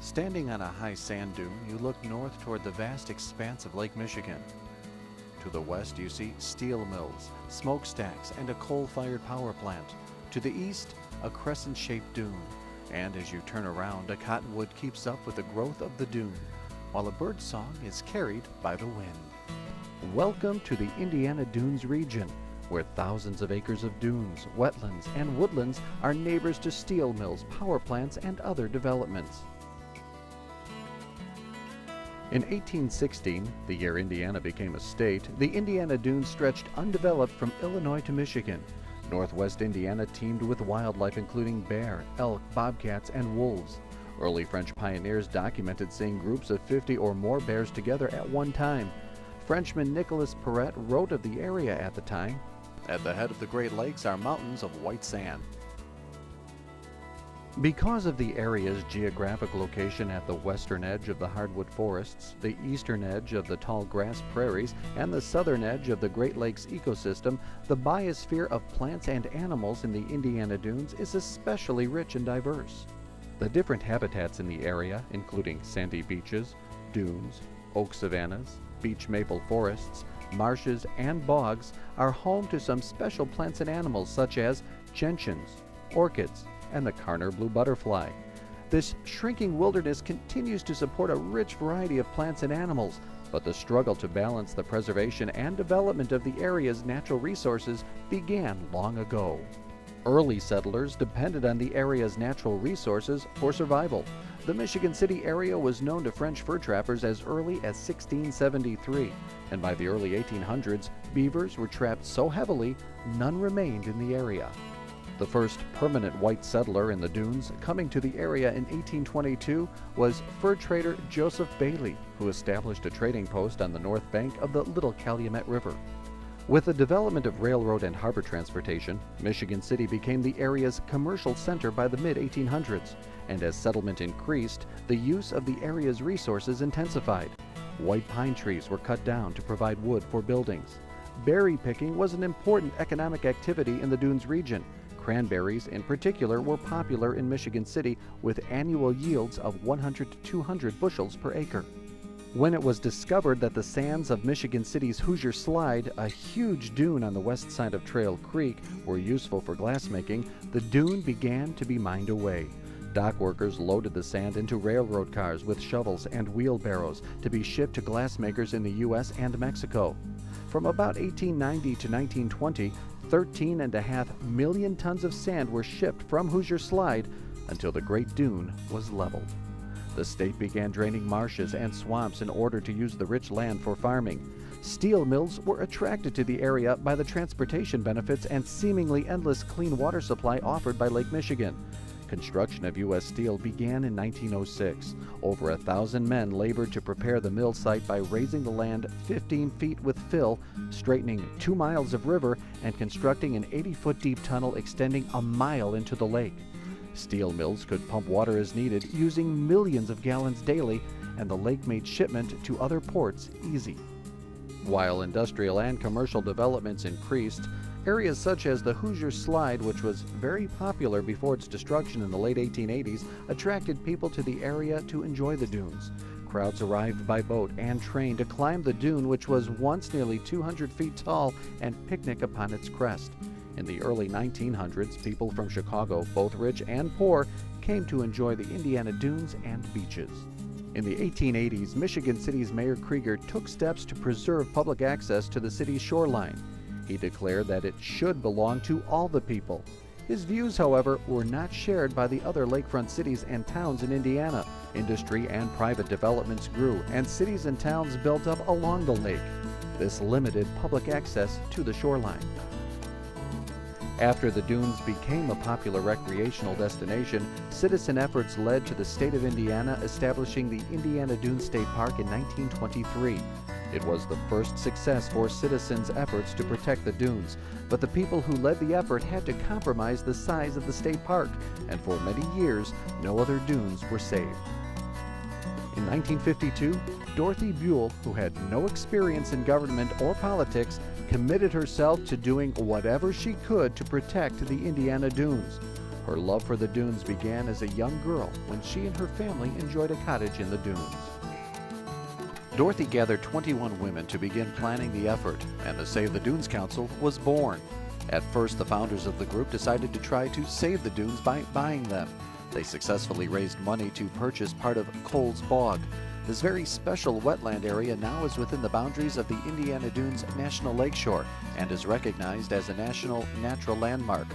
Standing on a high sand dune, you look north toward the vast expanse of Lake Michigan. To the west, you see steel mills, smokestacks, and a coal-fired power plant. To the east, a crescent-shaped dune. And as you turn around, a cottonwood keeps up with the growth of the dune, while a bird's song is carried by the wind. Welcome to the Indiana Dunes region, where thousands of acres of dunes, wetlands, and woodlands are neighbors to steel mills, power plants, and other developments. In 1816, the year Indiana became a state, the Indiana Dunes stretched undeveloped from Illinois to Michigan. Northwest Indiana teemed with wildlife including bear, elk, bobcats, and wolves. Early French pioneers documented seeing groups of 50 or more bears together at one time. Frenchman Nicolas Perret wrote of the area at the time, "At the head of the Great Lakes are mountains of white sand." Because of the area's geographic location at the western edge of the hardwood forests, the eastern edge of the tall grass prairies, and the southern edge of the Great Lakes ecosystem, the biosphere of plants and animals in the Indiana Dunes is especially rich and diverse. The different habitats in the area, including sandy beaches, dunes, oak savannas, beech maple forests, marshes, and bogs, are home to some special plants and animals such as gentians, orchids, and the Karner blue butterfly. This shrinking wilderness continues to support a rich variety of plants and animals, but the struggle to balance the preservation and development of the area's natural resources began long ago. Early settlers depended on the area's natural resources for survival. The Michigan City area was known to French fur trappers as early as 1673, and by the early 1800s, beavers were trapped so heavily none remained in the area. The first permanent white settler in the dunes coming to the area in 1822 was fur trader Joseph Bailey, who established a trading post on the north bank of the Little Calumet River. With the development of railroad and harbor transportation, Michigan City became the area's commercial center by the mid-1800s, and as settlement increased, the use of the area's resources intensified. White pine trees were cut down to provide wood for buildings. Berry picking was an important economic activity in the Dunes region. Cranberries, in particular, were popular in Michigan City with annual yields of 100 to 200 bushels per acre. When it was discovered that the sands of Michigan City's Hoosier Slide, a huge dune on the west side of Trail Creek, were useful for glassmaking, the dune began to be mined away. Dock workers loaded the sand into railroad cars with shovels and wheelbarrows to be shipped to glassmakers in the U.S. and Mexico. From about 1890 to 1920, 13.5 million tons of sand were shipped from Hoosier Slide until the Great Dune was leveled. The state began draining marshes and swamps in order to use the rich land for farming. Steel mills were attracted to the area by the transportation benefits and seemingly endless clean water supply offered by Lake Michigan. Construction of U.S. Steel began in 1906. Over 1,000 men labored to prepare the mill site by raising the land 15 feet with fill, straightening 2 miles of river, and constructing an 80-foot deep tunnel extending a mile into the lake. Steel mills could pump water as needed, using millions of gallons daily, and the lake made shipment to other ports easy. While industrial and commercial developments increased, areas such as the Hoosier Slide, which was very popular before its destruction in the late 1880s, attracted people to the area to enjoy the dunes. Crowds arrived by boat and train to climb the dune, which was once nearly 200 feet tall, and picnic upon its crest. In the early 1900s, people from Chicago, both rich and poor, came to enjoy the Indiana Dunes and beaches. In the 1880s, Michigan City's Mayor Krieger took steps to preserve public access to the city's shoreline. He declared that it should belong to all the people. His views, however, were not shared by the other lakefront cities and towns in Indiana. Industry and private developments grew, and cities and towns built up along the lake. This limited public access to the shoreline. After the dunes became a popular recreational destination, citizen efforts led to the state of Indiana establishing the Indiana Dunes State Park in 1923. It was the first success for citizens' efforts to protect the dunes, but the people who led the effort had to compromise the size of the state park, and for many years, no other dunes were saved. In 1952, Dorothy Buell, who had no experience in government or politics, committed herself to doing whatever she could to protect the Indiana Dunes. Her love for the dunes began as a young girl when she and her family enjoyed a cottage in the dunes. Dorothy gathered 21 women to begin planning the effort, and the Save the Dunes Council was born. At first, the founders of the group decided to try to save the dunes by buying them. They successfully raised money to purchase part of Coles Bog. This very special wetland area now is within the boundaries of the Indiana Dunes National Lakeshore and is recognized as a National Natural Landmark.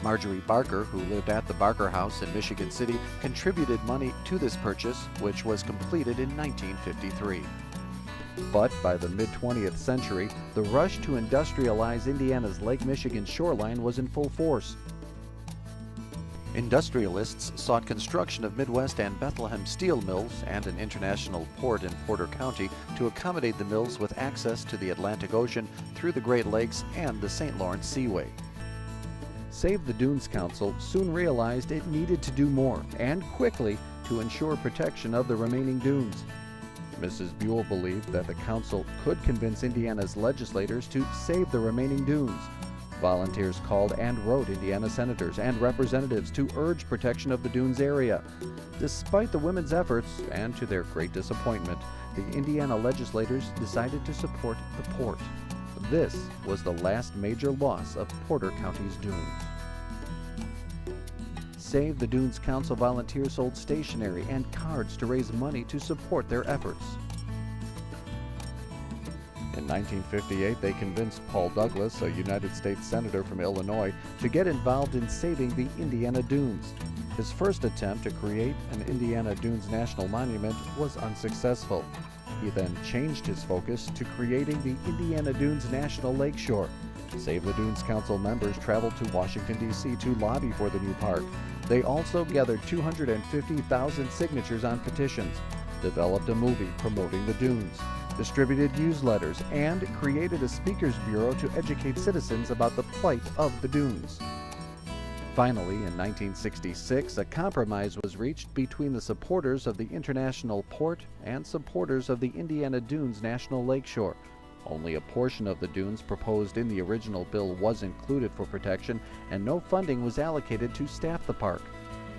Marjorie Barker, who lived at the Barker House in Michigan City, contributed money to this purchase, which was completed in 1953. But by the mid-20th century, the rush to industrialize Indiana's Lake Michigan shoreline was in full force. Industrialists sought construction of Midwest and Bethlehem steel mills and an international port in Porter County to accommodate the mills with access to the Atlantic Ocean through the Great Lakes and the St. Lawrence Seaway. Save the Dunes Council soon realized it needed to do more, and quickly, to ensure protection of the remaining dunes. Mrs. Buell believed that the council could convince Indiana's legislators to save the remaining dunes. Volunteers called and wrote Indiana senators and representatives to urge protection of the dunes area. Despite the women's efforts, and to their great disappointment, the Indiana legislators decided to support the port. This was the last major loss of Porter County's dunes. Save the Dunes Council volunteers sold stationery and cards to raise money to support their efforts. In 1958, they convinced Paul Douglas, a United States Senator from Illinois, to get involved in saving the Indiana Dunes. His first attempt to create an Indiana Dunes National Monument was unsuccessful. He then changed his focus to creating the Indiana Dunes National Lakeshore. Save the Dunes Council members traveled to Washington, D.C. to lobby for the new park. They also gathered 250,000 signatures on petitions, developed a movie promoting the dunes, distributed newsletters, and created a speakers bureau to educate citizens about the plight of the dunes. Finally, in 1966, a compromise was reached between the supporters of the International Port and supporters of the Indiana Dunes National Lakeshore. Only a portion of the dunes proposed in the original bill was included for protection, and no funding was allocated to staff the park.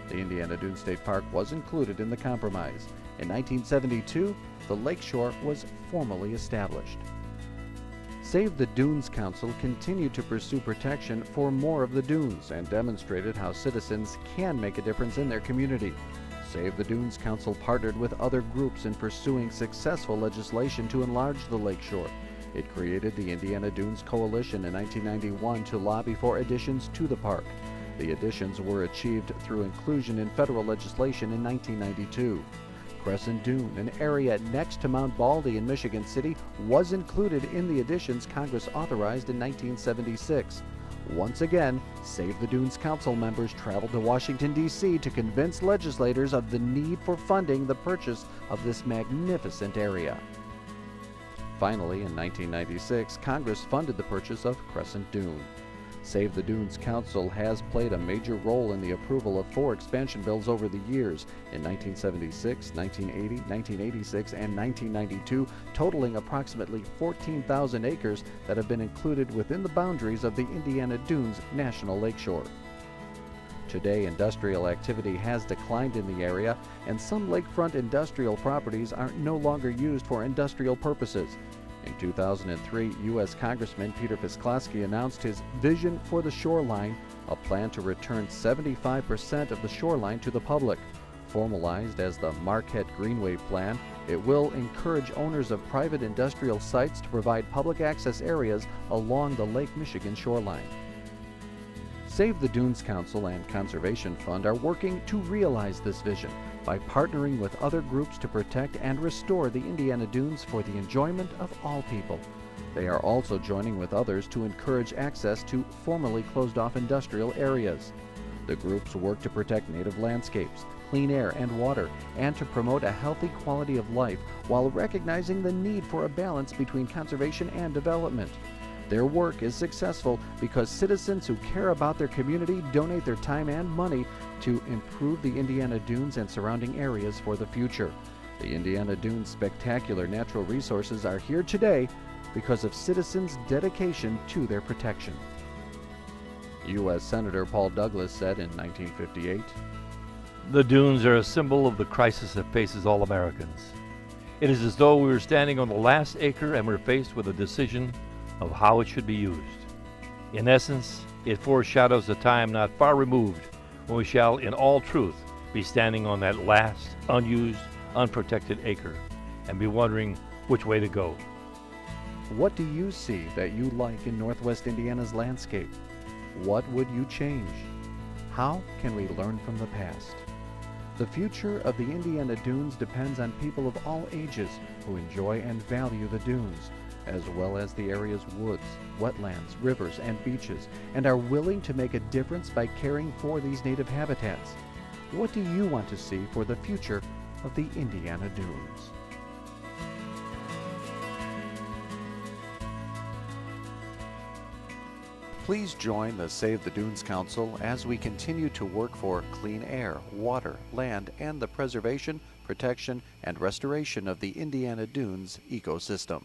The Indiana Dunes State Park was included in the compromise. In 1972, the lakeshore was formally established. Save the Dunes Council continued to pursue protection for more of the dunes and demonstrated how citizens can make a difference in their community. Save the Dunes Council partnered with other groups in pursuing successful legislation to enlarge the lakeshore. It created the Indiana Dunes Coalition in 1991 to lobby for additions to the park. The additions were achieved through inclusion in federal legislation in 1992. Crescent Dune, an area next to Mount Baldy in Michigan City, was included in the additions Congress authorized in 1976. Once again, Save the Dunes Council members traveled to Washington, D.C. to convince legislators of the need for funding the purchase of this magnificent area. Finally, in 1996, Congress funded the purchase of Crescent Dune. Save the Dunes Council has played a major role in the approval of 4 expansion bills over the years, in 1976, 1980, 1986, and 1992, totaling approximately 14,000 acres that have been included within the boundaries of the Indiana Dunes National Lakeshore. Today, industrial activity has declined in the area, and some lakefront industrial properties are no longer used for industrial purposes. In 2003, U.S. Congressman Peter Pisklosky announced his Vision for the Shoreline, a plan to return 75% of the shoreline to the public. Formalized as the Marquette Greenway Plan, it will encourage owners of private industrial sites to provide public access areas along the Lake Michigan shoreline. Save the Dunes Council and Conservation Fund are working to realize this vision by partnering with other groups to protect and restore the Indiana Dunes for the enjoyment of all people. They are also joining with others to encourage access to formerly closed-off industrial areas. The groups work to protect native landscapes, clean air and water, and to promote a healthy quality of life while recognizing the need for a balance between conservation and development. Their work is successful because citizens who care about their community donate their time and money to improve the Indiana Dunes and surrounding areas for the future. The Indiana Dunes' spectacular natural resources are here today because of citizens' dedication to their protection. U.S. Senator Paul Douglas said in 1958. The dunes are a symbol of the crisis that faces all Americans. It is as though we were standing on the last acre and we're faced with a decision of how it should be used. In essence, it foreshadows a time not far removed when we shall, in all truth, be standing on that last, unused, unprotected acre and be wondering which way to go. What do you see that you like in Northwest Indiana's landscape? What would you change? How can we learn from the past? The future of the Indiana Dunes depends on people of all ages who enjoy and value the dunes, as well as the area's woods, wetlands, rivers, and beaches, and are willing to make a difference by caring for these native habitats. What do you want to see for the future of the Indiana Dunes? Please join the Save the Dunes Council as we continue to work for clean air, water, land, and the preservation, protection, and restoration of the Indiana Dunes ecosystem.